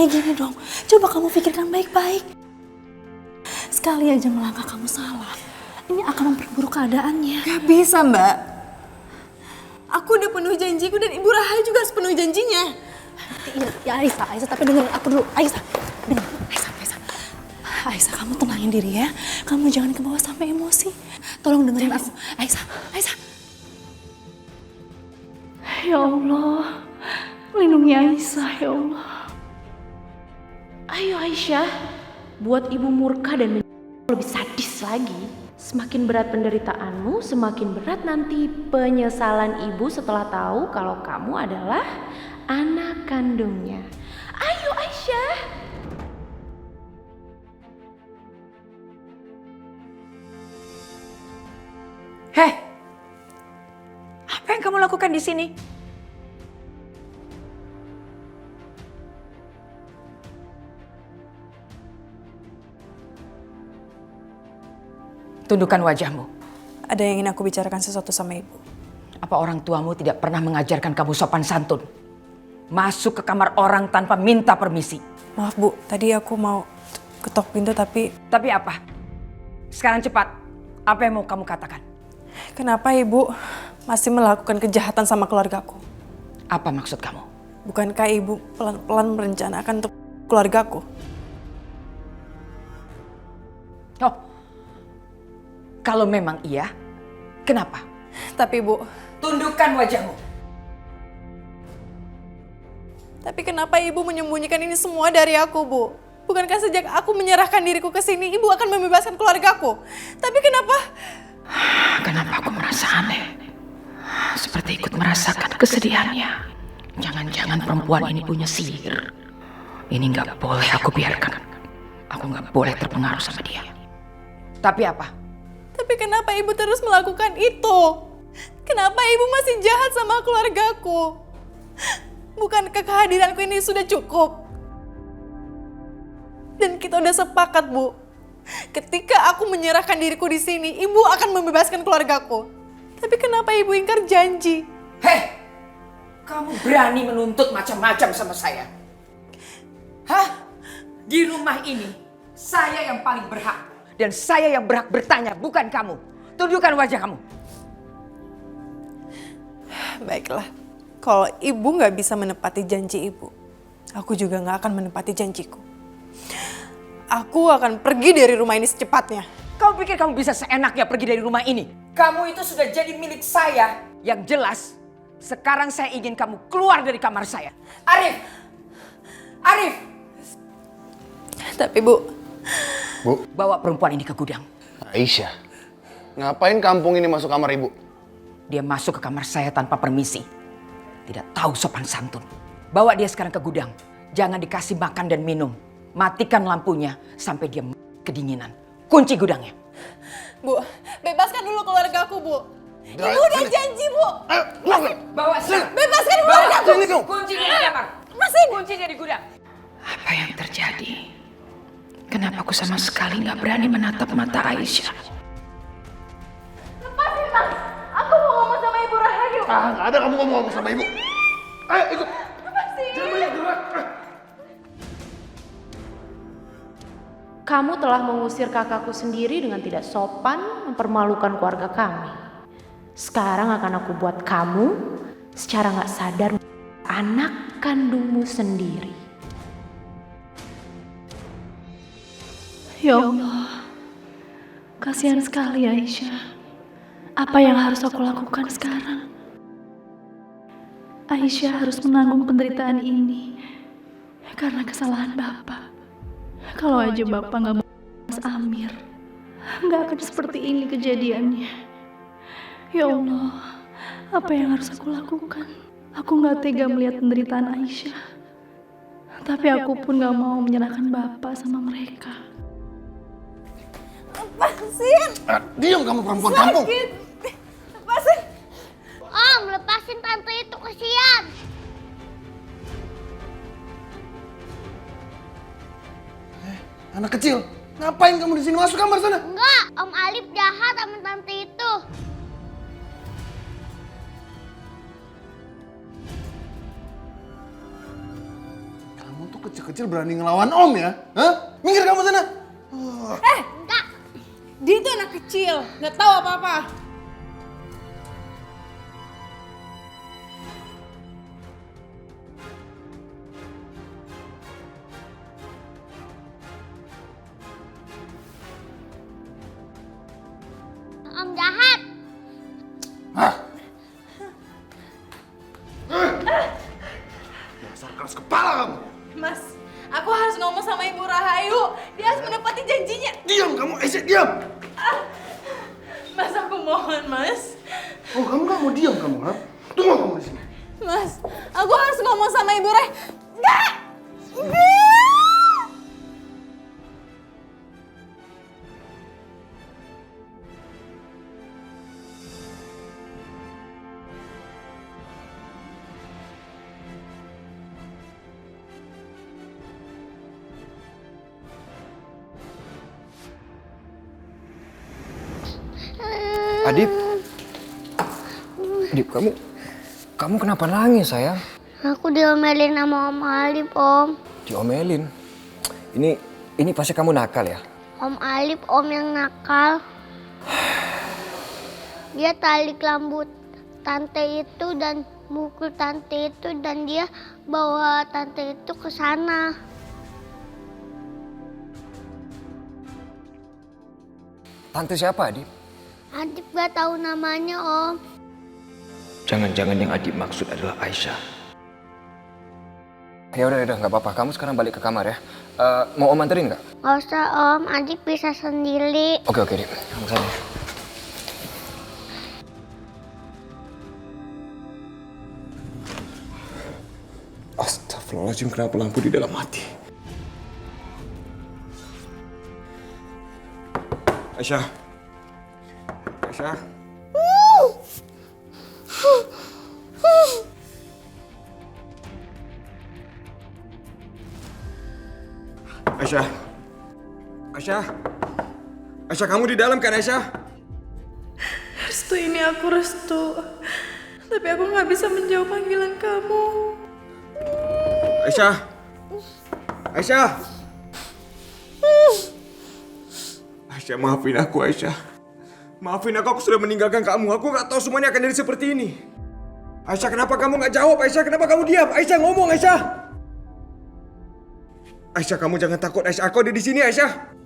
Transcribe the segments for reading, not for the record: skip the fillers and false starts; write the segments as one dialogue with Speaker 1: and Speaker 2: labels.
Speaker 1: kayak gini dong. Coba kamu pikirkan baik-baik. Sekali aja melangkah kamu salah, ini akan memperburuk keadaannya.
Speaker 2: Gak bisa, Mbak. Aku udah penuh janjiku dan Ibu Rahayu juga harus penuh janjinya.
Speaker 1: Ya Aisyah, tapi dengerin aku dulu. Aisyah, Aisyah, kamu tenangin diri ya. Kamu jangan kebawa sampai emosi. Tolong dengerin aku. Aisyah. Ya Allah, lindungi Aisyah ya Allah.
Speaker 3: Ayo Aisyah, buat ibu murka dan lebih sadis lagi. Semakin berat penderitaanmu, semakin berat nanti penyesalan ibu setelah tahu kalau kamu adalah anak kandungnya. Ayo Aisyah.
Speaker 4: Heh, apa yang kamu lakukan di sini? Tundukkan wajahmu.
Speaker 2: Ada yang ingin aku bicarakan sesuatu sama Ibu.
Speaker 4: Apa orang tuamu tidak pernah mengajarkan kamu sopan santun? Masuk ke kamar orang tanpa minta permisi.
Speaker 2: Maaf Bu, tadi aku mau ketok pintu tapi...
Speaker 4: Tapi apa? Sekarang cepat, apa yang mau kamu katakan?
Speaker 2: Kenapa Ibu masih melakukan kejahatan sama keluargaku?
Speaker 4: Apa maksud kamu?
Speaker 2: Bukankah Ibu pelan-pelan merencanakan untuk keluargaku?
Speaker 4: Oh, kalau memang iya, kenapa?
Speaker 2: Tapi Bu...
Speaker 4: Tundukkan wajahmu.
Speaker 2: Tapi kenapa Ibu menyembunyikan ini semua dari aku, Bu? Bukankah sejak aku menyerahkan diriku ke sini, Ibu akan membebaskan keluargaku? Tapi kenapa...
Speaker 5: Kenapa aku merasa aneh? Seperti ikut merasakan kesedihannya. Jangan-jangan perempuan ini punya sihir. Ini nggak boleh aku biarkan. Aku nggak boleh terpengaruh sama dia.
Speaker 4: Tapi apa?
Speaker 2: Tapi kenapa Ibu terus melakukan itu? Kenapa Ibu masih jahat sama keluargaku? Bukankah kehadiranku ini sudah cukup? Dan kita udah sepakat, Bu. Ketika aku menyerahkan diriku di sini, Ibu akan membebaskan keluargaku. Tapi kenapa Ibu ingkar janji?
Speaker 4: Hei, kamu berani menuntut macam-macam sama saya? Hah? Di rumah ini, saya yang paling berhak. Dan saya yang berhak bertanya, bukan kamu. Tundukkan wajah kamu.
Speaker 2: Baiklah, kalau Ibu nggak bisa menepati janji Ibu, aku juga nggak akan menepati janjiku. Aku akan pergi dari rumah ini secepatnya.
Speaker 4: Kamu pikir kamu bisa seenaknya pergi dari rumah ini? Kamu itu sudah jadi milik saya. Yang jelas, sekarang saya ingin kamu keluar dari kamar saya. Arif!
Speaker 2: Tapi Bu...
Speaker 6: Bu,
Speaker 4: Bawa perempuan ini ke gudang.
Speaker 6: Aisyah, ngapain kampung ini masuk kamar Ibu?
Speaker 4: Dia masuk ke kamar saya tanpa permisi. Tidak tahu sopan santun. Bawa dia sekarang ke gudang. Jangan dikasih makan dan minum. Matikan lampunya sampai dia kedinginan. Kunci gudangnya.
Speaker 2: Bu, bebaskan dulu keluargaku, Bu. Ibu udah janji, Bu.
Speaker 6: Ayo, keluar.
Speaker 4: Bawa sekarang.
Speaker 2: Bebaskan
Speaker 4: Bawa
Speaker 2: keluargaku.
Speaker 6: Sini kamu.
Speaker 4: Kuncinya di kamar.
Speaker 2: Masih.
Speaker 4: Kuncinya di gudang.
Speaker 5: Apa yang terjadi? Kenapa aku sama sekali nggak berani menatap mata Aisyah?
Speaker 2: Lepasin, Mas. Aku mau ngomong sama Ibu Rahayu.
Speaker 6: Nggak ada kamu ngomong sama Ibu. Ayo, ikut. Jangan banyak gerak.
Speaker 3: Kamu telah mengusir kakakku sendiri dengan tidak sopan, mempermalukan keluarga kami. Sekarang akan aku buat kamu secara gak sadar anak kandungmu sendiri.
Speaker 1: Ya Allah, kasihan sekali Aisyah. Apa yang harus aku lakukan sekarang? Aisyah harus menanggung penderitaan ini karena kesalahan Bapak. Kalau aja Bapak nggak mau Mas Amir, nggak akan seperti ini kejadiannya. Ya Allah, apa yang harus aku lakukan? Aku nggak tega melihat penderitaan Aisyah. Tapi aku pun nggak mau menyerahkan Bapak sama mereka.
Speaker 2: Lepasin.
Speaker 6: Diam kamu perempuan kampung.
Speaker 2: Sakit. Lepasin.
Speaker 7: Om, lepasin tante itu, kesian.
Speaker 6: Anak kecil, ngapain kamu di sini? Masuk kamar sana.
Speaker 7: Enggak, Om Alif jahat sama tante itu.
Speaker 6: Kamu tuh tuh kecil-kecil berani ngelawan Om ya? Hah? Minggir kamu sana.
Speaker 7: Enggak.
Speaker 2: Dia itu anak kecil, nggak tahu apa-apa.
Speaker 7: Om jahat.
Speaker 6: Hah? Dasar keras kepala kamu.
Speaker 1: Mas, aku harus ngomong sama Ibu Rahayu. Dia harus menepati janjinya.
Speaker 6: Diam kamu, Aisyah, diam.
Speaker 1: Mas, aku mohon, Mas.
Speaker 6: Oh, kamu nggak mau diam kamu, ha? Tunggu kamu di sini.
Speaker 2: Mas, aku harus ngomong sama Ibu Reh. Enggak!
Speaker 8: Adip, Adip, kamu kenapa nangis sayang?
Speaker 7: Aku diomelin sama Om Alip, Om.
Speaker 8: Diomelin. Ini pasti kamu nakal ya?
Speaker 7: Om Alip, Om yang nakal. Dia tarik rambut tante itu dan mukul tante itu dan dia bawa tante itu ke sana.
Speaker 8: Tante siapa, Adip?
Speaker 7: Adip gak tahu namanya, Om.
Speaker 8: Jangan-jangan yang Adip maksud adalah Aisyah. Ya udah, nggak apa-apa. Kamu sekarang balik ke kamar ya. Mau Om anterin nggak?
Speaker 7: Gak usah, Om. Adip bisa sendiri.
Speaker 8: Oke, Adip. Kamu sana.
Speaker 6: Astagfirullahaladzim, kenapa lampu di dalam mati? Aisyah. Aisyah. Aisyah. Aisyah. Aisyah, kamu di dalam kan, Aisyah?
Speaker 1: Restu, ini aku Restu. Tapi aku nggak bisa menjawab panggilan kamu.
Speaker 6: Aisyah. Aisyah. Aisyah, maafin aku, Aisyah. Maafin aku sudah meninggalkan kamu. Aku nggak tahu semuanya akan jadi seperti ini. Aisyah, kenapa kamu nggak jawab? Aisyah, kenapa kamu diam? Aisyah, ngomong, Aisyah. Aisyah, kamu jangan takut. Aisyah, aku ada di sini, Aisyah.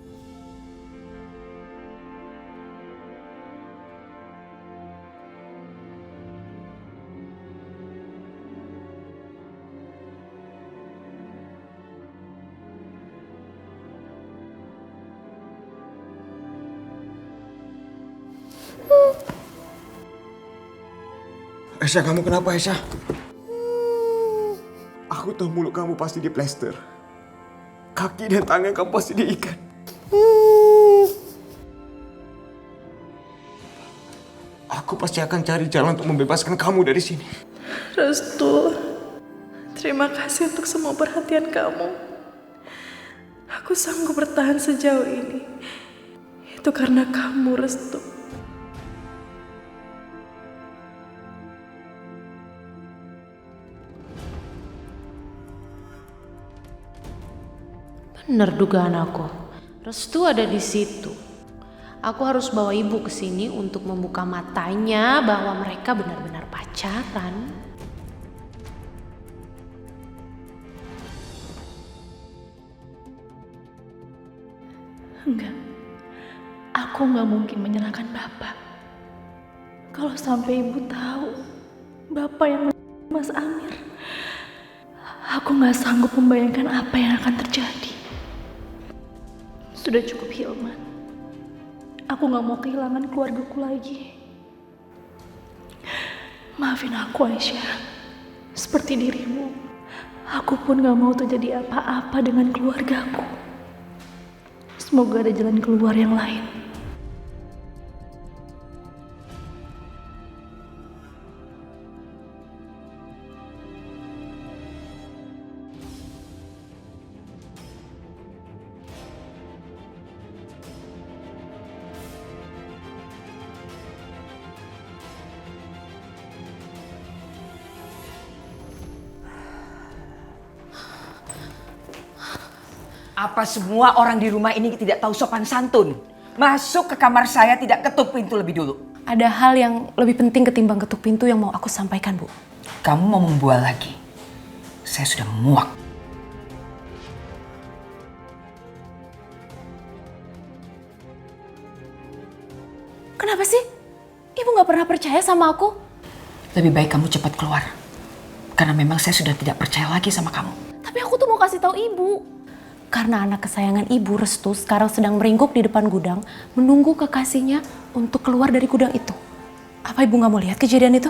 Speaker 6: Aisyah, kamu kenapa, Aisyah? Aku tahu mulut kamu pasti diplester. Kaki dan tangan kamu pasti diikat. Aku pasti akan cari jalan untuk membebaskan kamu dari sini.
Speaker 1: Restu, terima kasih untuk semua perhatian kamu. Aku sanggup bertahan sejauh ini. Itu karena kamu, Restu.
Speaker 3: Bener dugaan aku. Restu ada di situ. Aku harus bawa ibu ke sini untuk membuka matanya bahwa mereka benar-benar pacaran.
Speaker 1: Enggak. Aku nggak mungkin menyalahkan Bapak. Kalau sampai Ibu tahu Bapak yang Mas Amir, aku nggak sanggup membayangkan apa yang akan terjadi. Sudah cukup, Hilman. Aku nggak mau kehilangan keluargaku lagi. Maafin aku, Aisyah. Seperti dirimu, aku pun nggak mau terjadi apa-apa dengan keluargaku. Semoga ada jalan keluar yang lain.
Speaker 4: Apa semua orang di rumah ini tidak tahu sopan santun? Masuk ke kamar saya tidak ketuk pintu lebih dulu.
Speaker 3: Ada hal yang lebih penting ketimbang ketuk pintu yang mau aku sampaikan, Bu.
Speaker 4: Kamu mau membual lagi? Saya sudah muak.
Speaker 3: Kenapa sih? Ibu gak pernah percaya sama aku?
Speaker 5: Lebih baik kamu cepat keluar. Karena memang saya sudah tidak percaya lagi sama kamu.
Speaker 3: Tapi aku tuh mau kasih tahu ibu. Karena anak kesayangan ibu, Restu, sekarang sedang meringkuk di depan gudang, menunggu kekasihnya untuk keluar dari gudang itu. Apa ibu gak mau lihat kejadian itu?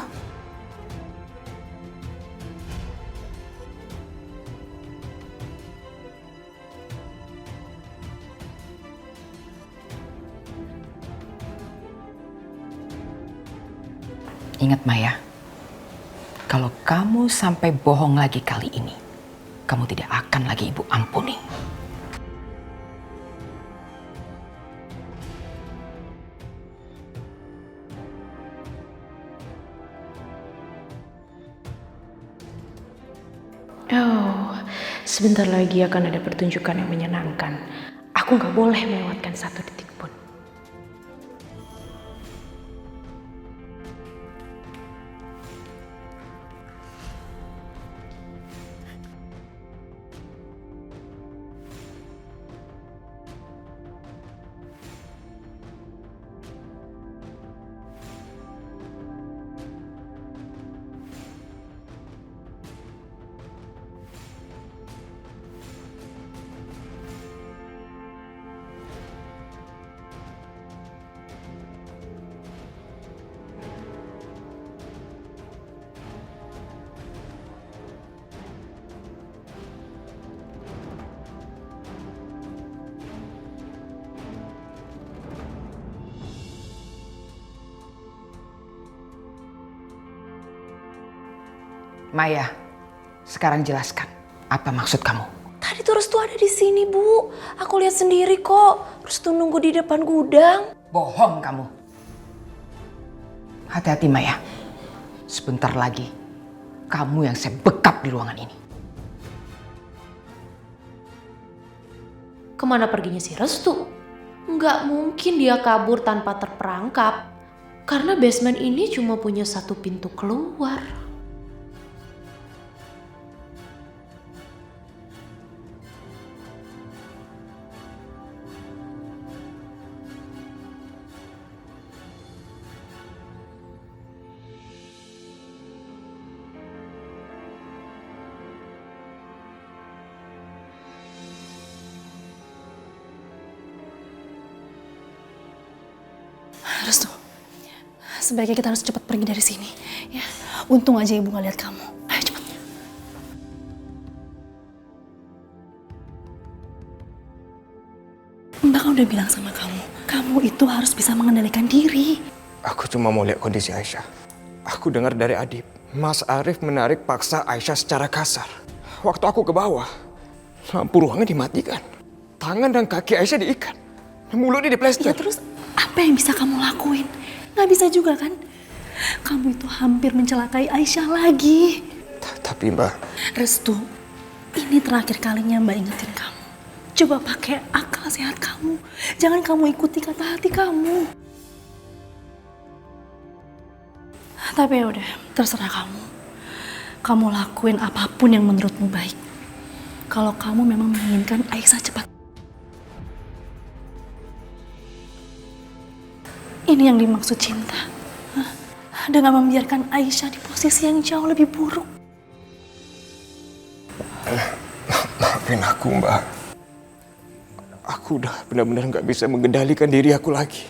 Speaker 5: Ingat Maya, kalau kamu sampai bohong lagi kali ini, kamu tidak akan lagi ibu ampuni.
Speaker 3: Oh, sebentar lagi akan ada pertunjukan yang menyenangkan. Aku gak boleh melewatkan satu detik pun.
Speaker 5: Maya, sekarang jelaskan apa maksud kamu?
Speaker 3: Tadi tuh Restu ada di sini, Bu. Aku lihat sendiri kok. Restu nunggu di depan gudang.
Speaker 5: Bohong kamu. Hati-hati Maya. Sebentar lagi kamu yang saya bekap di ruangan ini.
Speaker 3: Kemana perginya si Restu? Nggak mungkin dia kabur tanpa terperangkap. Karena basement ini cuma punya satu pintu keluar.
Speaker 1: Restu, sebaiknya kita harus cepat pergi dari sini. Ya, untung aja ibu nggak lihat kamu. Ayo cepat. Mbak kan udah bilang sama kamu itu harus bisa mengendalikan diri.
Speaker 6: Aku cuma mau lihat kondisi Aisyah. Aku dengar dari Adib, Mas Arif menarik paksa Aisyah secara kasar. Waktu aku ke bawah, lampu ruangan dimatikan. Tangan dan kaki Aisyah diikat. Mulutnya diplester.
Speaker 1: Ya terus apa yang bisa kamu lakuin? Nggak bisa juga kan? Kamu itu hampir mencelakai Aisyah lagi.
Speaker 6: Tapi Mbak...
Speaker 1: Restu, ini terakhir kalinya Mbak ingetin kamu. Coba pakai akal sehat kamu. Jangan kamu ikuti kata hati kamu. Tapi ya udah, terserah kamu. Kamu lakuin apapun yang menurutmu baik. Kalau kamu memang menginginkan Aisyah cepat. Ini yang dimaksud cinta. Dengan membiarkan Aisyah di posisi yang jauh lebih buruk.
Speaker 6: Maafin aku Mbak. Aku udah benar-benar gak bisa mengendalikan diri aku lagi.